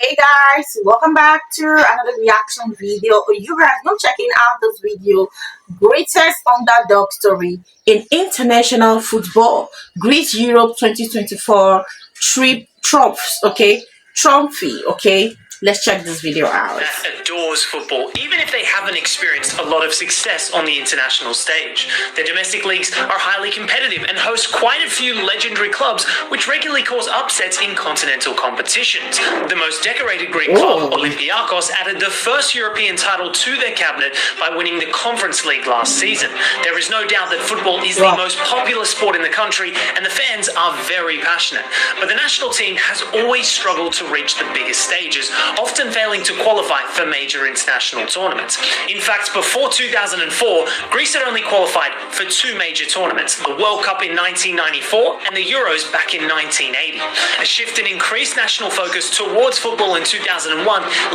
Hey guys, welcome back to another reaction video. You guys go checking out this video. Greatest underdog story in international football. Greece Europe 2024 trip trophies, okay? Trophy, okay? Let's check this video out. That adores football, even if they haven't experienced a lot of success on the international stage. Their domestic leagues are highly competitive and host quite a few legendary clubs, which regularly cause upsets in continental competitions. The most decorated Greek club, Olympiakos, added the first European title to their cabinet by winning the Conference League last season. There is no doubt that football is the most popular sport in the country, and the fans are very passionate. But the national team has always struggled to reach the biggest stages, often failing to qualify for major international tournaments. In fact, before 2004, Greece had only qualified for two major tournaments, the World Cup in 1994 and the Euros back in 1980. A shift in increased national focus towards football in 2001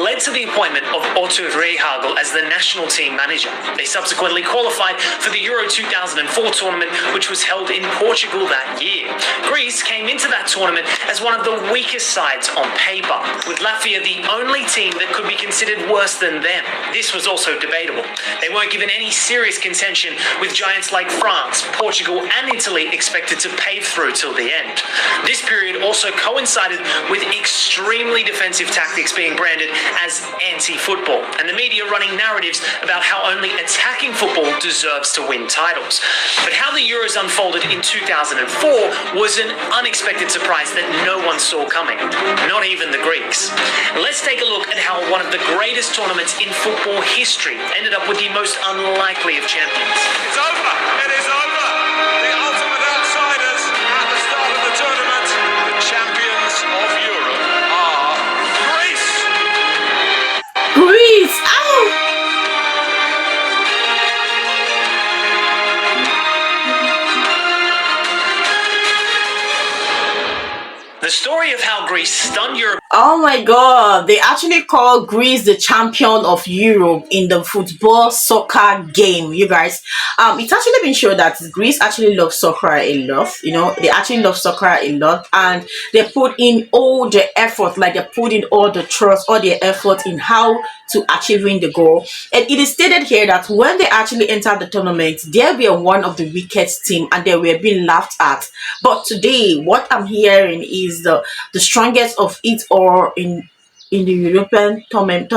led to the appointment of Otto Rehhagel as the national team manager. They subsequently qualified for the Euro 2004 tournament, which was held in Portugal that year. Greece came into that tournament as one of the weakest sides on paper, with Latvia the only team that could be considered worse than them. This was also debatable. They weren't given any serious contention, with giants like France, Portugal and Italy expected to pave through till the end. This period also coincided with extremely defensive tactics being branded as anti-football, and the media running narratives about how only attacking football deserves to win titles. But how the Euros unfolded in 2004 was an unexpected surprise that no one saw coming, not even the Greeks. Let's take a look at how one of the greatest tournaments in football history ended up with the most unlikely of champions. It's over! It is over! The ultimate outsiders at the start of the tournament, the champions of Europe are Greece! Greece! Ow! The story of how Greece stunned Europe. Oh my god, they actually call Greece the champion of Europe in the football soccer game, you guys. It's actually been shown that Greece actually loves soccer a lot, they actually love soccer a lot, and they put in all the effort, like they put in all the trust, all the effort in how to achieving the goal. And it is stated here that when they actually entered the tournament, they were one of the weakest team and they were being laughed at. But today, what I'm hearing is the strongest of it all in the European tournament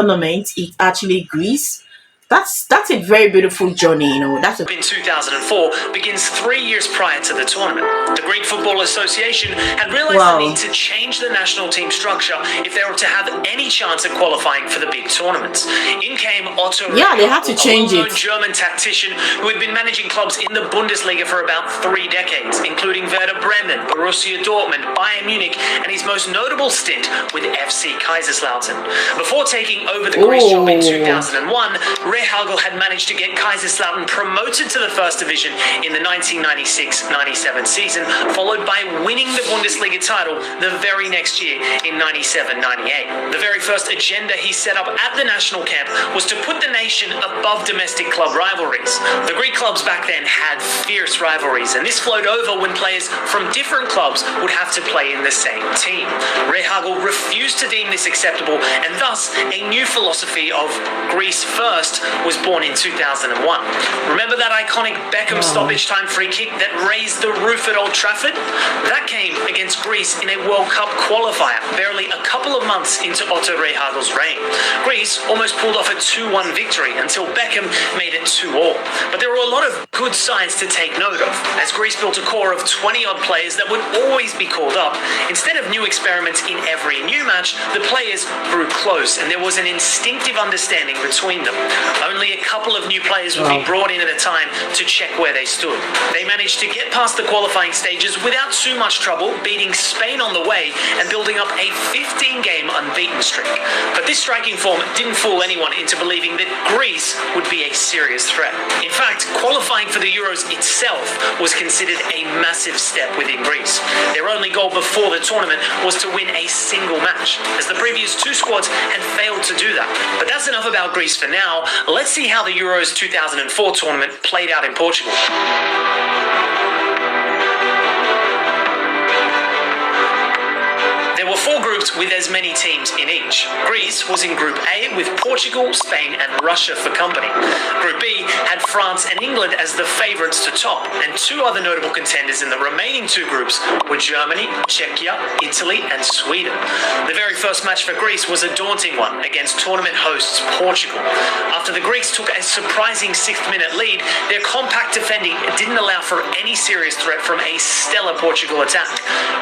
is actually Greece. That's a very beautiful journey, That's In 2004 begins 3 years prior to the tournament. The Greek Football Association had realized the need to change the national team structure if they were to have any chance at qualifying for the big tournaments. In came Otto Yeah, they had to change a it. German tactician who had been managing clubs in the Bundesliga for about 3 decades, including Werder Bremen, Borussia Dortmund, Bayern Munich, and his most notable stint with FC Kaiserslautern. Before taking over the Greece job in 2001, Rehhagel had managed to get Kaiserslautern promoted to the first division in the 1996-97 season, followed by winning the Bundesliga title the very next year in 97-98. The very first agenda he set up at the national camp was to put the nation above domestic club rivalries. The Greek clubs back then had fierce rivalries, and this flowed over when players from different clubs would have to play in the same team. Rehhagel refused to deem this acceptable, and thus a new philosophy of Greece first was born in 2001. Remember that iconic Beckham stoppage time free kick that raised the roof at Old Trafford? That came against Greece in a World Cup qualifier, barely a couple of months into Otto Rehhagel's reign. Greece almost pulled off a 2-1 victory until Beckham made it 2-2. But there were a lot of good signs to take note of, as Greece built a core of 20-odd players that would always be called up. Instead of new experiments in every new match, the players grew close and there was an instinctive understanding between them. Only a couple of new players would be brought in at a time to check where they stood. They managed to get past the qualifying stages without too much trouble, beating Spain on the way and building up a 15-game unbeaten streak. But this striking form didn't fool anyone into believing that Greece would be a serious threat. In fact, qualifying for the Euros itself was considered a massive step within Greece. Their only goal before the tournament was to win a single match, as the previous two squads had failed to do that. But that's enough about Greece for now. Let's see how the Euros 2004 tournament played out in Portugal. There were 4 groups groups with as many teams in each. Greece was in Group A with Portugal, Spain and Russia for company. Group B had France and England as the favourites to top, and two other notable contenders in the remaining two groups were Germany, Czechia, Italy and Sweden. The very first match for Greece was a daunting one against tournament hosts Portugal. After the Greeks took a surprising 6th-minute lead, their compact defending didn't allow for any serious threat from a stellar Portugal attack.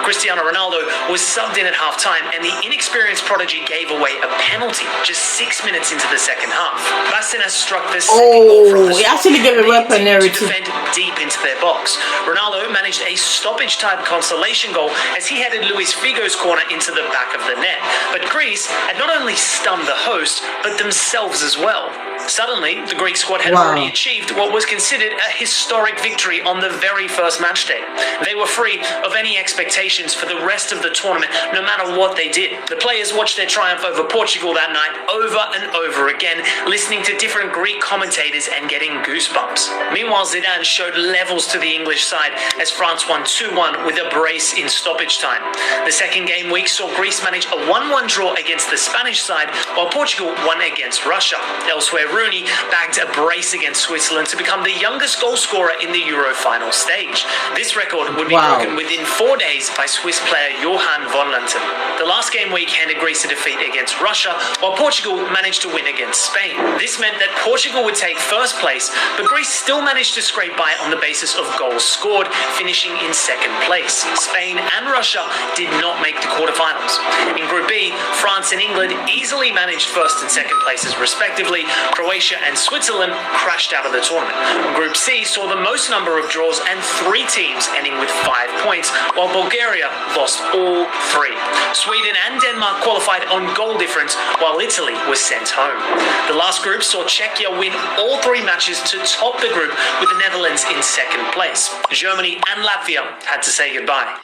Cristiano Ronaldo was subbed in at half-time, and the inexperienced prodigy gave away a penalty just 6 minutes into the second half. Bastina's struck the second goal from the he spot, actually gave and away a they continued to penalty. defend deep into their box. Ronaldo managed a stoppage-time consolation goal as he headed Luis Figo's corner into the back of the net. But Greece had not only stunned the host, but themselves as well. Suddenly, the Greek squad had already achieved what was considered a historic victory on the very first match day. They were free of any expectations for the rest of the tournament, no matter what they did. The players watched their triumph over Portugal that night over and over again, listening to different Greek commentators and getting goosebumps. Meanwhile, Zidane showed levels to the English side as France won 2-1 with a brace in stoppage time. The second game week saw Greece manage a 1-1 draw against the Spanish side, while Portugal won against Russia. Elsewhere, Rooney bagged a brace against Switzerland to become the youngest goal scorer in the Euro final stage. This record would be broken within 4 days by Swiss player Johan von Lanten. The last game week handed Greece a defeat against Russia, while Portugal managed to win against Spain. This meant that Portugal would take first place, but Greece still managed to scrape by on the basis of goals scored, finishing in second place. Spain and Russia did not make the quarterfinals. In Group B, France and England easily managed first and second places respectively. Croatia and Switzerland crashed out of the tournament. Group C saw the most number of draws and 3 teams ending with 5 points, while Bulgaria lost all 3. Sweden and Denmark qualified on goal difference, while Italy was sent home. The last group saw Czechia win all 3 matches to top the group, with the Netherlands in second place. Germany and Latvia had to say goodbye.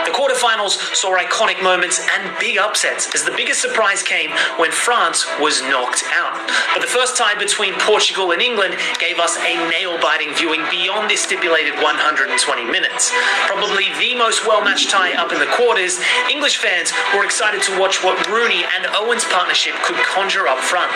The quarterfinals saw iconic moments and big upsets, as the biggest surprise came when France was knocked out. But the first tie between Portugal and England gave us a nail-biting viewing beyond this stipulated 120 minutes. Probably the most well-matched tie up in the quarters, English fans were excited to watch what Rooney and Owen's partnership could conjure up front.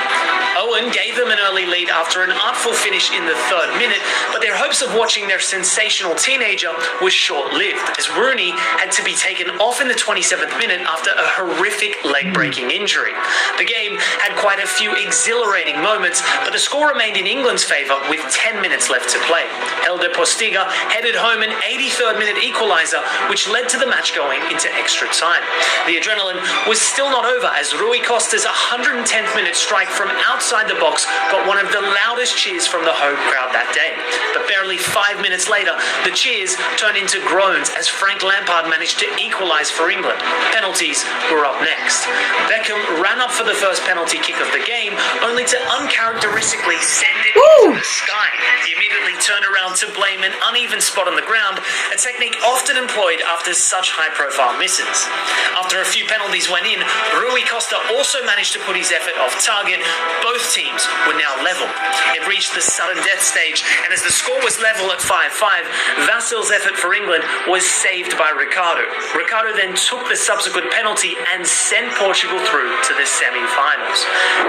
Owen gave them an early lead after an artful finish in the 3rd minute, but their hopes of watching their sensational teenager was short-lived, as Rooney had to be taken off in the 27th minute after a horrific leg-breaking injury. The game had quite a few exhilarating moments, but the score remained in England's favour with 10 minutes left to play. Helder Postiga headed home an 83rd minute equaliser, which led to the match going into extra time. The adrenaline was still not over, as Rui Costa's 110th minute strike from outside the box got one of the loudest cheers from the home crowd that day. But barely 5 minutes later, the cheers turned into groans as Frank Lampard managed to equalise for England. Penalties were up next. Beckham ran up for the first penalty kick of the game, only to uncharacteristically send it into the sky. He immediately turned around to blame an uneven spot on the ground, a technique often employed after such high-profile misses. After a few penalties went in, Rui Costa also managed to put his effort off target. Both teams were now level. It reached the sudden death stage, and as the score was level at 5-5, Vassil's effort for England was saved by Ricardo. Ricardo then took the subsequent penalty and sent Portugal through to the semi-finals.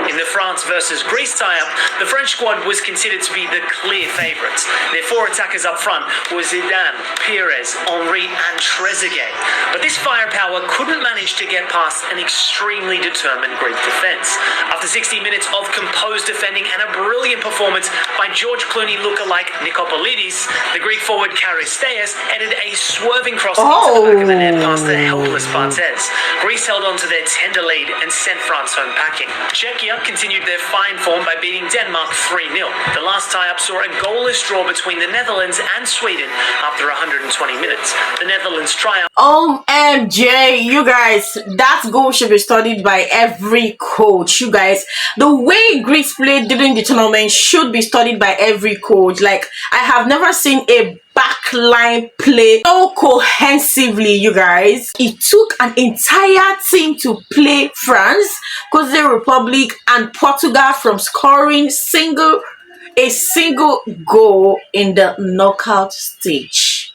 In the France versus Greece tie-up, the French squad was considered to be the clear favourites. Their 4 attackers up front were Zidane, Pires, Henry and Trezeguet. But this firepower couldn't manage to get past an extremely determined Greek defence. After 60 minutes of composed defending and a brilliant performance by George Clooney lookalike Nikopolidis, the Greek forward Charisteas headed a swerving cross into the back of the net past the helpless Barthez. Greece held on to their tender lead and sent France home packing. Czechia continued their fine form by beating Denmark 3-0. The last tie-up saw a goalless draw between the Netherlands and Sweden after 120 minutes. The Netherlands triumph. OMG, you guys, that goal should be studied by every coach. You guys, the way Greece played during the tournament should be studied by every coach. Like, I have never seen a backline play so cohesively, you guys. It took an entire team to play France, Czech Republic and Portugal from scoring a single goal in the knockout stage.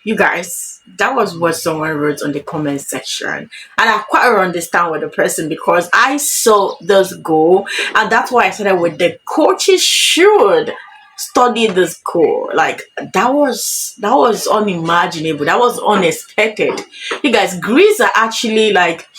You guys, that was what someone wrote on the comment section. And I quite understand with the person because I saw this goal, and that's why I said that with the coaches should study this goal. Like that was unimaginable. That was unexpected. You guys, Greece are actually like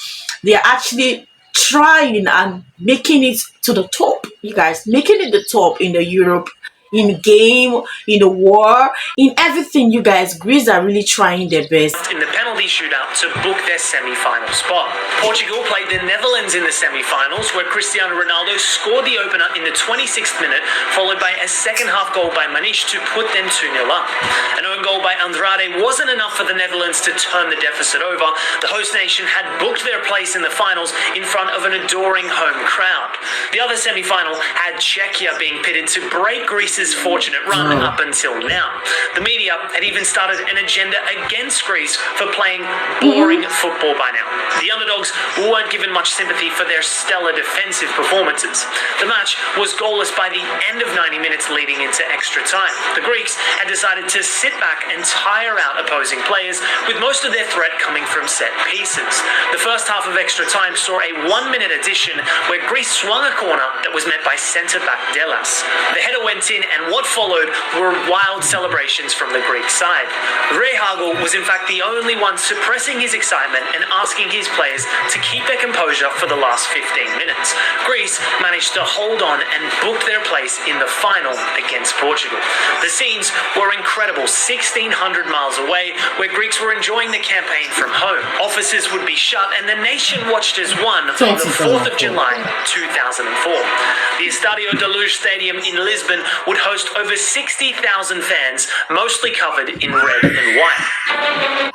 they're actually trying and making it to the top. You guys, making it the top in the Europe, in game, in the war, in everything. You guys, Greece are really trying their best. In the penalty shootout to book their semi-final spot. Portugal played the Netherlands in the semi-finals, where Cristiano Ronaldo scored the opener in the 26th minute, followed by a second-half goal by Manish to put them 2-0 up. An own goal by Andrade wasn't enough for the Netherlands to turn the deficit over. The host nation had booked their place in the finals in front of an adoring home crowd. The other semi-final had Czechia being pitted to break Greece's fortunate run up until now. The media had even started an agenda against Greece for playing boring football by now. The underdogs weren't given much sympathy for their stellar defensive performances. The match was goalless by the end of 90 minutes leading into extra time. The Greeks had decided to sit back and tire out opposing players, with most of their threat coming from set pieces. The first half of extra time saw a 1-minute addition where Greece swung a corner that was met by centre-back Delas. The header went in, and what followed were wild celebrations from the Greek side. Rehagel was in fact the only one suppressing his excitement and asking his players to keep their composure for the last 15 minutes. Greece managed to hold on and booked their place in the final against Portugal. The scenes were incredible, 1,600 miles away, where Greeks were enjoying the campaign from home. Offices would be shut and the nation watched as one on the 4th of July 2004. The Estadio da Luz Stadium in Lisbon would host over 60,000 fans, mostly covered in red and white.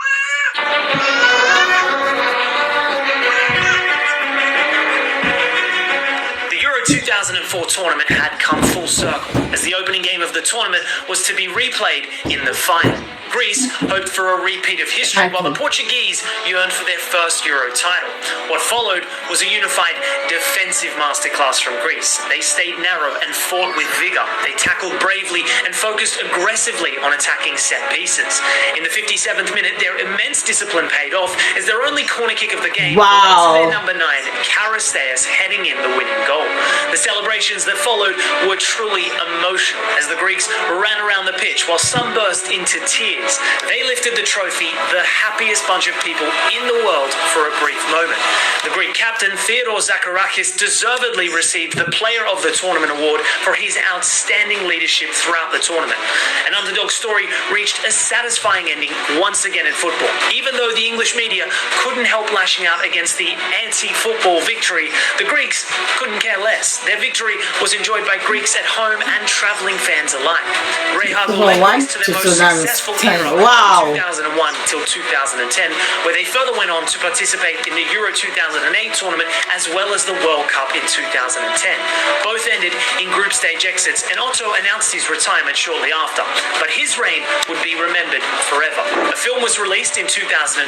The Euro 2004 tournament had come full circle, as the opening game of the tournament was to be replayed in the final. Greece hoped for a repeat of history, while the Portuguese yearned for their first Euro title. What followed was a unified defensive masterclass from Greece. They stayed narrow and fought with vigour. They tackled bravely and focused aggressively on attacking set pieces. In the 57th minute, their immense discipline paid off, as their only corner kick of the game led to their number 9, Karisteas, heading in the winning goal. The celebrations that followed were truly emotional, as the Greeks ran around the pitch while some burst into tears. They lifted the trophy, the happiest bunch of people in the world, for a brief moment. The Greek captain, Theodore Zacharakis, deservedly received the Player of the Tournament award for his outstanding leadership throughout the tournament. An underdog story reached a satisfying ending once again in football. Even though the English media couldn't help lashing out against the anti-football victory, the Greeks couldn't care less. Their victory was enjoyed by Greeks at home and travelling fans alike. Rehagel led Greece to their most successful era from 2001 till 2010, where they further went on to participate in the Euro 2008 tournament as well as the World Cup in 2010. Both ended in group stage exits, and Otto announced his retirement shortly after, but his reign would be remembered forever. A film was released in 2021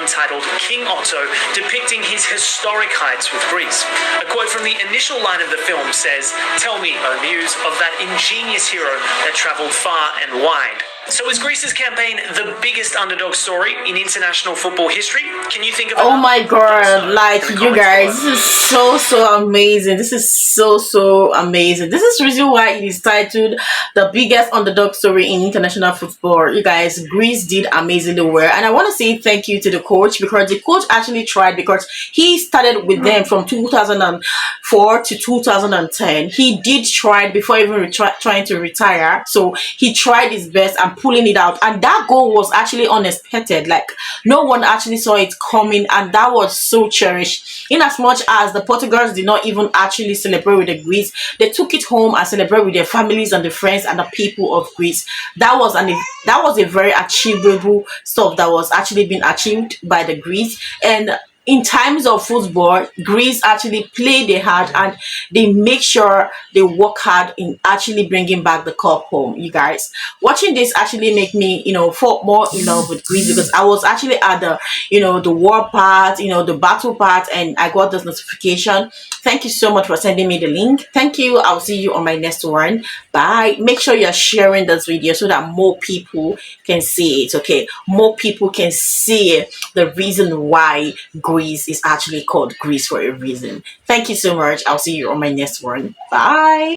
titled King Otto, depicting his historic heights with Greece. A quote from the initial line of the film says, "Tell me, O Muse, of that ingenious hero that travelled far and wide." So is Greece's campaign the biggest underdog story in international football history? Can you think of Oh my god, like you guys, this is so amazing. This is so amazing. This is the reason why it is titled the biggest underdog story in international football. You guys, Greece did amazingly well, and I want to say thank you to the coach, because the coach actually tried, because he started with them from 2004 to 2010. He did try before even trying to retire, so he tried his best and pulling it out, and that goal was actually unexpected. Like no one actually saw it coming, and that was so cherished. In as much as the Portuguese did not even actually celebrate with the Greece, they took it home and celebrate with their families and the friends and the people of Greece. That was a very achievable stuff that was actually being achieved by the Greece. And in times of football, Greece actually play their hard and they make sure they work hard in actually bringing back the cup home. You guys, watching this actually make me, fall more in love with Greece because I was actually at the war part, the battle part, and I got this notification. Thank you so much for sending me the link. Thank you. I'll see you on my next one. Bye. Make sure you're sharing this video so that more people can see it. Okay, more people can see the reason why Greece is actually called Greece for a reason. Thank you so much. I'll see you on my next one. Bye.